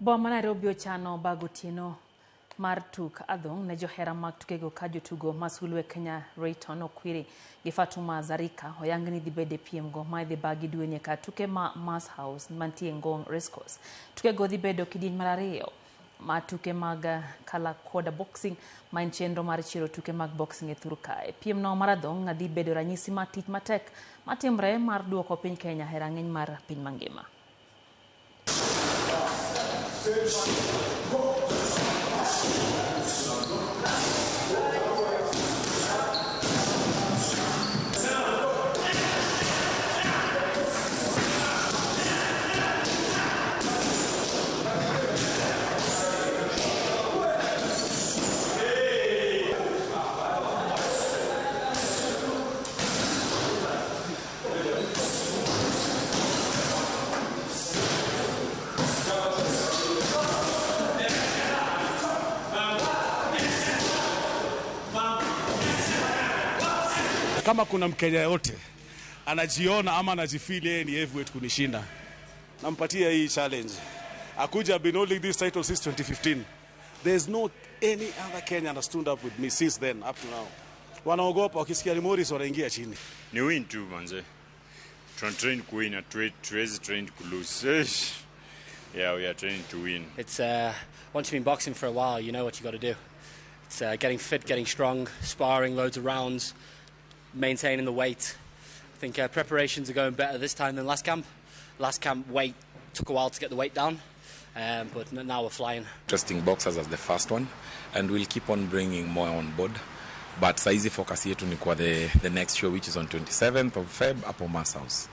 Boma Nairobi ochano bagotino mar tuk adhong ne johera mag tukego ka jotugo masulwe Kenya Rayton Okwiri gi Fatuma Zarika oyangni dhi bede piem go ma idhi bagi dweni ka tuke ma Mass House mantie Ngong Racecourse. Tukego dhi bedo kidieny mar ariyo ma tuke mag kala koda boxing ma en chenro mar chiro tuke mag boxing e thur kae. Piem no mar adhong dhi bedo ranyisi mar tich matek matimre mar duoko piny Kenya e rang'iny mar piny mangima. Kama kuna Mkenya yote anajiona ama anajifeel yeye ni heavyweight kunishinda, nampatia hii challenge. Akuja been holding this title since 2015. There's no any other Kenyan that stood up with me since then up to now. Wanaogopa wakisikia Morris wanaingia chini. Ni win tu manze. Train to win, train to lose. Yeah, we are training to win. It's once you've been boxing for a while, you know what you got to do. It's getting fit, getting strong, sparring loads of rounds, maintaining the weight. I think preparations are going better this time than last camp. Last camp weight took a while to get the weight down, but now we're flying. Testing boxers as the first one, and we'll keep on bringing more on board. But saizi focus yetu ni kwa the next show, which is on 27th of Feb upon Mass House.